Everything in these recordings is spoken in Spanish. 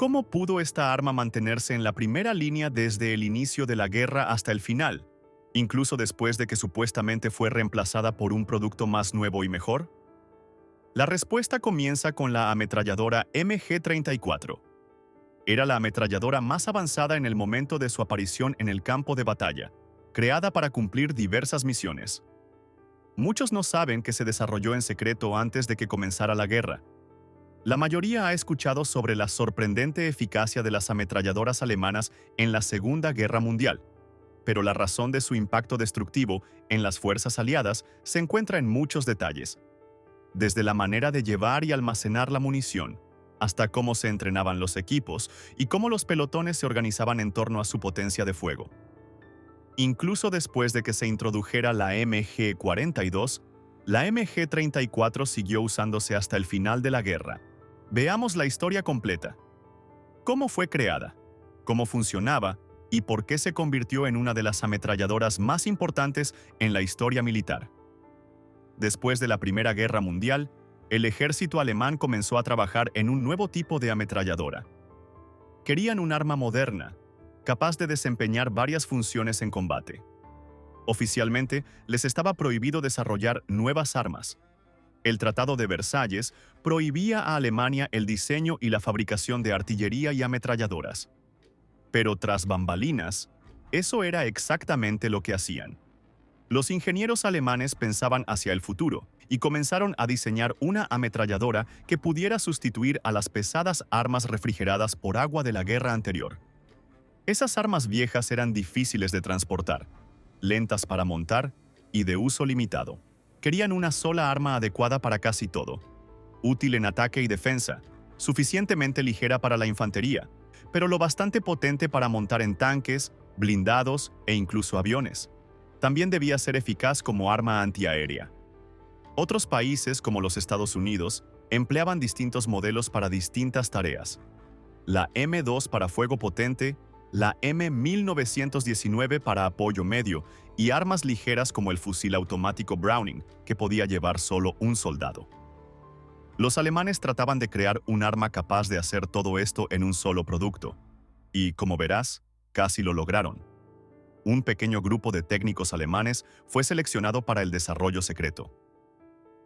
¿Cómo pudo esta arma mantenerse en la primera línea desde el inicio de la guerra hasta el final, incluso después de que supuestamente fue reemplazada por un producto más nuevo y mejor? La respuesta comienza con la ametralladora MG-34. Era la ametralladora más avanzada en el momento de su aparición en el campo de batalla, creada para cumplir diversas misiones. Muchos no saben que se desarrolló en secreto antes de que comenzara la guerra. La mayoría ha escuchado sobre la sorprendente eficacia de las ametralladoras alemanas en la Segunda Guerra Mundial, pero la razón de su impacto destructivo en las fuerzas aliadas se encuentra en muchos detalles, desde la manera de llevar y almacenar la munición, hasta cómo se entrenaban los equipos y cómo los pelotones se organizaban en torno a su potencia de fuego. Incluso después de que se introdujera la MG-42, la MG-34 siguió usándose hasta el final de la guerra. Veamos la historia completa. ¿Cómo fue creada? ¿Cómo funcionaba? ¿Y por qué se convirtió en una de las ametralladoras más importantes en la historia militar? Después de la Primera Guerra Mundial, el ejército alemán comenzó a trabajar en un nuevo tipo de ametralladora. Querían un arma moderna, capaz de desempeñar varias funciones en combate. Oficialmente, les estaba prohibido desarrollar nuevas armas. El Tratado de Versalles prohibía a Alemania el diseño y la fabricación de artillería y ametralladoras. Pero tras bambalinas, eso era exactamente lo que hacían. Los ingenieros alemanes pensaban hacia el futuro y comenzaron a diseñar una ametralladora que pudiera sustituir a las pesadas armas refrigeradas por agua de la guerra anterior. Esas armas viejas eran difíciles de transportar, lentas para montar y de uso limitado. Querían una sola arma adecuada para casi todo, útil en ataque y defensa, suficientemente ligera para la infantería, pero lo bastante potente para montar en tanques, blindados e incluso aviones. También debía ser eficaz como arma antiaérea. Otros países, como los Estados Unidos, empleaban distintos modelos para distintas tareas. La M2 para fuego potente, la M1919 para apoyo medio y armas ligeras como el fusil automático Browning, que podía llevar solo un soldado. Los alemanes trataban de crear un arma capaz de hacer todo esto en un solo producto. Y, como verás, casi lo lograron. Un pequeño grupo de técnicos alemanes fue seleccionado para el desarrollo secreto.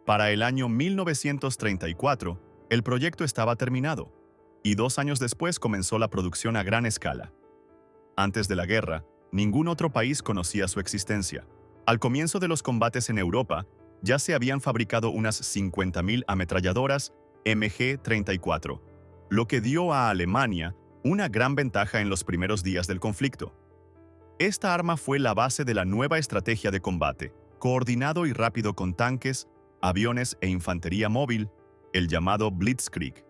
Para el año 1934, el proyecto estaba terminado, y 2 años después comenzó la producción a gran escala. Antes de la guerra, ningún otro país conocía su existencia. Al comienzo de los combates en Europa, ya se habían fabricado unas 50.000 ametralladoras MG-34, lo que dio a Alemania una gran ventaja en los primeros días del conflicto. Esta arma fue la base de la nueva estrategia de combate, coordinado y rápido con tanques, aviones e infantería móvil, el llamado Blitzkrieg.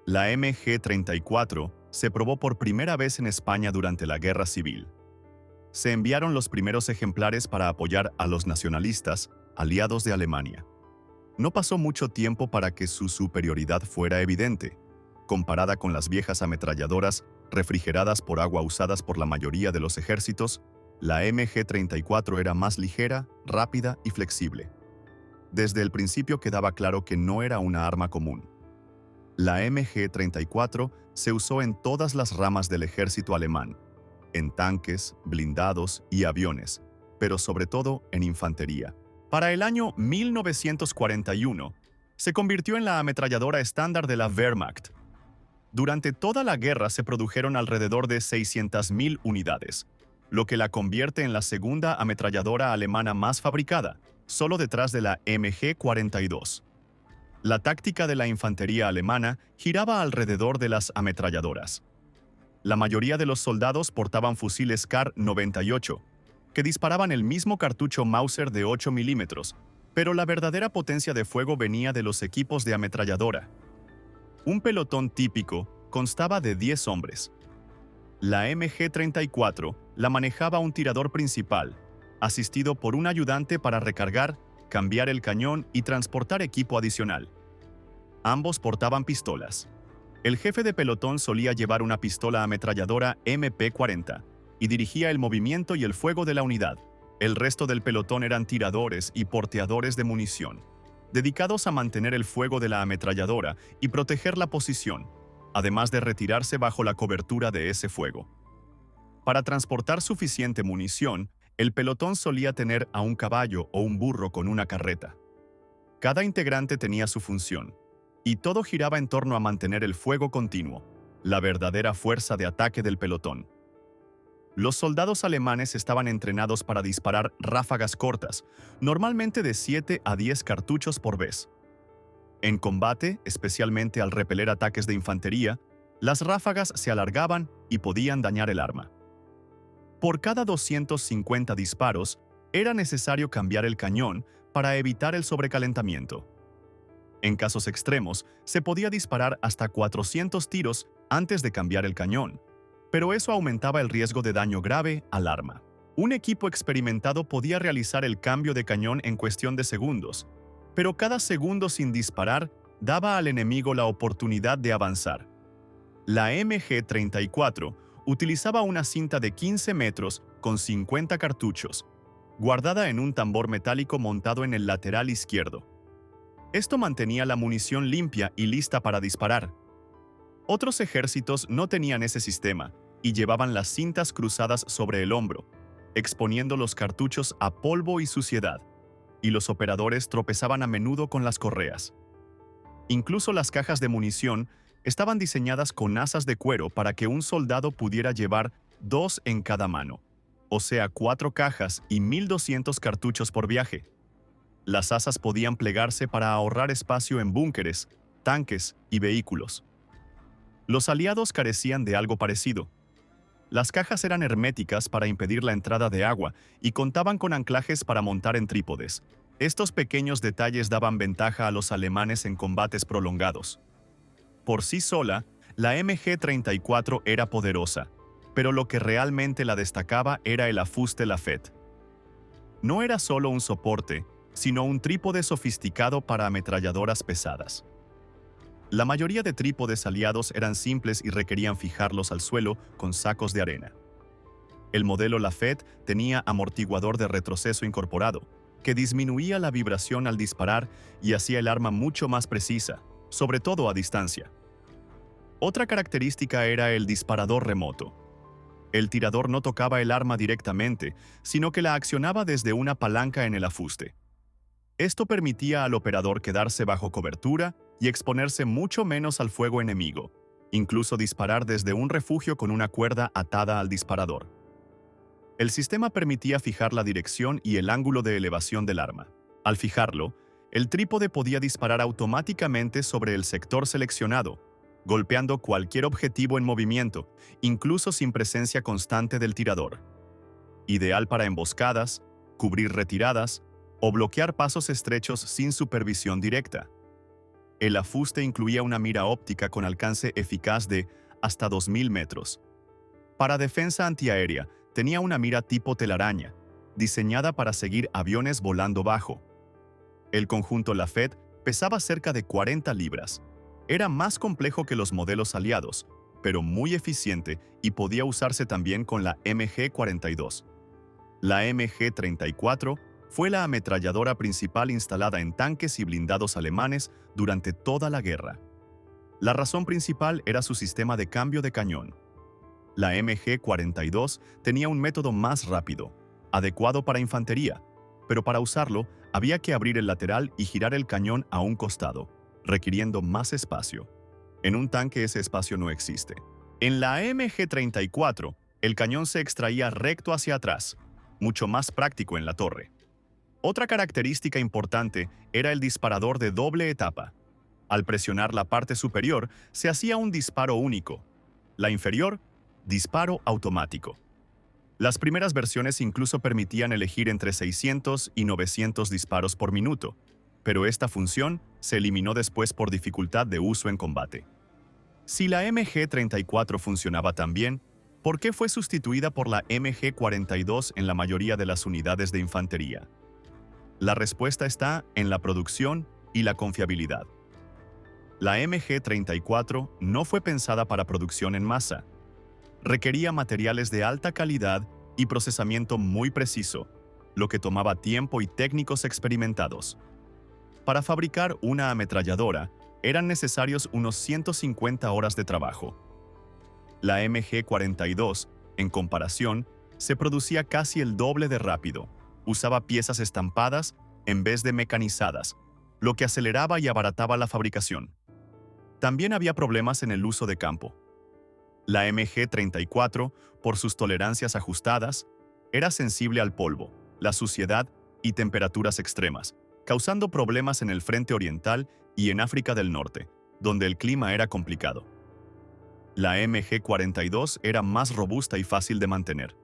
La MG-34 se probó por primera vez en España durante la Guerra Civil. Se enviaron los primeros ejemplares para apoyar a los nacionalistas, aliados de Alemania. No pasó mucho tiempo para que su superioridad fuera evidente. Comparada con las viejas ametralladoras refrigeradas por agua usadas por la mayoría de los ejércitos, la MG-34 era más ligera, rápida y flexible. Desde el principio quedaba claro que no era una arma común. La MG-34 se usó en todas las ramas del ejército alemán, en tanques, blindados y aviones, pero sobre todo en infantería. Para el año 1941, se convirtió en la ametralladora estándar de la Wehrmacht. Durante toda la guerra se produjeron alrededor de 600.000 unidades, lo que la convierte en la segunda ametralladora alemana más fabricada, solo detrás de la MG-42. La táctica de la infantería alemana giraba alrededor de las ametralladoras. La mayoría de los soldados portaban fusiles Kar-98, que disparaban el mismo cartucho Mauser de 8 milímetros, pero la verdadera potencia de fuego venía de los equipos de ametralladora. Un pelotón típico constaba de 10 hombres. La MG-34 la manejaba un tirador principal, asistido por un ayudante para recargar, cambiar el cañón y transportar equipo adicional. Ambos portaban pistolas. El jefe de pelotón solía llevar una pistola ametralladora MP-40 y dirigía el movimiento y el fuego de la unidad. El resto del pelotón eran tiradores y porteadores de munición, dedicados a mantener el fuego de la ametralladora y proteger la posición. además de retirarse bajo la cobertura de ese fuego. Para transportar suficiente munición, el pelotón solía tener a un caballo o un burro con una carreta. Cada integrante tenía su función, y todo giraba en torno a mantener el fuego continuo, la verdadera fuerza de ataque del pelotón. Los soldados alemanes estaban entrenados para disparar ráfagas cortas, normalmente de 7 a 10 cartuchos por vez. En combate, especialmente al repeler ataques de infantería, las ráfagas se alargaban y podían dañar el arma. Por cada 250 disparos, era necesario cambiar el cañón para evitar el sobrecalentamiento. En casos extremos, se podía disparar hasta 400 tiros antes de cambiar el cañón, pero eso aumentaba el riesgo de daño grave al arma. Un equipo experimentado podía realizar el cambio de cañón en cuestión de segundos, pero cada segundo sin disparar daba al enemigo la oportunidad de avanzar. La MG-34 utilizaba una cinta de 15 metros con 50 cartuchos, guardada en un tambor metálico montado en el lateral izquierdo. Esto mantenía la munición limpia y lista para disparar. Otros ejércitos no tenían ese sistema y llevaban las cintas cruzadas sobre el hombro, exponiendo los cartuchos a polvo y suciedad, y los operadores tropezaban a menudo con las correas. Incluso las cajas de munición estaban diseñadas con asas de cuero para que un soldado pudiera llevar 2 en cada mano, o sea 4 cajas y 1.200 cartuchos por viaje. Las asas podían plegarse para ahorrar espacio en búnkeres, tanques y vehículos. Los aliados carecían de algo parecido. Las cajas eran herméticas para impedir la entrada de agua y contaban con anclajes para montar en trípodes. Estos pequeños detalles daban ventaja a los alemanes en combates prolongados. Por sí sola, la MG-34 era poderosa, pero lo que realmente la destacaba era el afuste Lafette. No era solo un soporte, sino un trípode sofisticado para ametralladoras pesadas. La mayoría de trípodes aliados eran simples y requerían fijarlos al suelo con sacos de arena. El modelo Lafette tenía amortiguador de retroceso incorporado, que disminuía la vibración al disparar y hacía el arma mucho más precisa, sobre todo a distancia. Otra característica era el disparador remoto. El tirador no tocaba el arma directamente, sino que la accionaba desde una palanca en el afuste. Esto permitía al operador quedarse bajo cobertura y exponerse mucho menos al fuego enemigo, incluso disparar desde un refugio con una cuerda atada al disparador. El sistema permitía fijar la dirección y el ángulo de elevación del arma. Al fijarlo, el trípode podía disparar automáticamente sobre el sector seleccionado, golpeando cualquier objetivo en movimiento, incluso sin presencia constante del tirador. Ideal para emboscadas, cubrir retiradas o bloquear pasos estrechos sin supervisión directa. El afuste incluía una mira óptica con alcance eficaz de hasta 2.000 metros. Para defensa antiaérea, tenía una mira tipo telaraña, diseñada para seguir aviones volando bajo. El conjunto Lafette pesaba cerca de 40 libras. Era más complejo que los modelos aliados, pero muy eficiente y podía usarse también con la MG-42. La MG-34 fue la ametralladora principal instalada en tanques y blindados alemanes durante toda la guerra. La razón principal era su sistema de cambio de cañón. La MG-42 tenía un método más rápido, adecuado para infantería, pero para usarlo había que abrir el lateral y girar el cañón a un costado, requiriendo más espacio. En un tanque ese espacio no existe. En la MG-34, el cañón se extraía recto hacia atrás, mucho más práctico en la torre. Otra característica importante era el disparador de doble etapa. Al presionar la parte superior, se hacía un disparo único. La inferior, disparo automático. Las primeras versiones incluso permitían elegir entre 600 y 900 disparos por minuto, pero esta función se eliminó después por dificultad de uso en combate. Si la MG-34 funcionaba tan bien, ¿por qué fue sustituida por la MG-42 en la mayoría de las unidades de infantería? La respuesta está en la producción y la confiabilidad. La MG-34 no fue pensada para producción en masa. Requería materiales de alta calidad y procesamiento muy preciso, lo que tomaba tiempo y técnicos experimentados. Para fabricar una ametralladora, eran necesarios unos 150 horas de trabajo. La MG-42, en comparación, se producía casi el doble de rápido. Usaba piezas estampadas en vez de mecanizadas, lo que aceleraba y abarataba la fabricación. También había problemas en el uso de campo. La MG-34, por sus tolerancias ajustadas, era sensible al polvo, la suciedad y temperaturas extremas, causando problemas en el frente oriental y en África del Norte, donde el clima era complicado. La MG-42 era más robusta y fácil de mantener.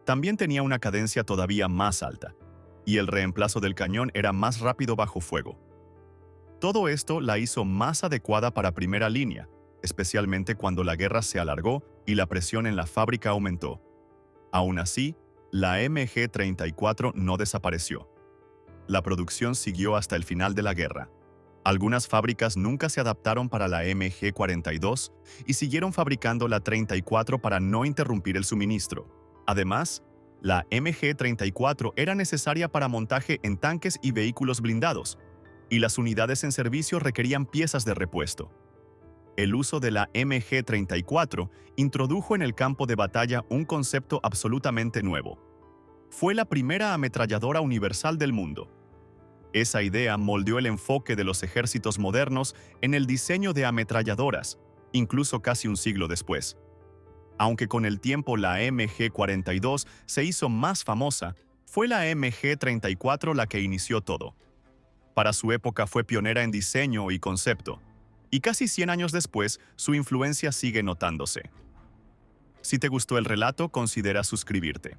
También tenía una cadencia todavía más alta, y el reemplazo del cañón era más rápido bajo fuego. Todo esto la hizo más adecuada para primera línea, especialmente cuando la guerra se alargó y la presión en la fábrica aumentó. Aún así, la MG-34 no desapareció. La producción siguió hasta el final de la guerra. Algunas fábricas nunca se adaptaron para la MG-42 y siguieron fabricando la 34 para no interrumpir el suministro. Además, la MG-34 era necesaria para montaje en tanques y vehículos blindados, y las unidades en servicio requerían piezas de repuesto. El uso de la MG-34 introdujo en el campo de batalla un concepto absolutamente nuevo. Fue la primera ametralladora universal del mundo. Esa idea moldeó el enfoque de los ejércitos modernos en el diseño de ametralladoras, incluso casi un siglo después. Aunque con el tiempo la MG-42 se hizo más famosa, fue la MG-34 la que inició todo. Para su época fue pionera en diseño y concepto, y casi 100 años después su influencia sigue notándose. Si te gustó el relato, considera suscribirte.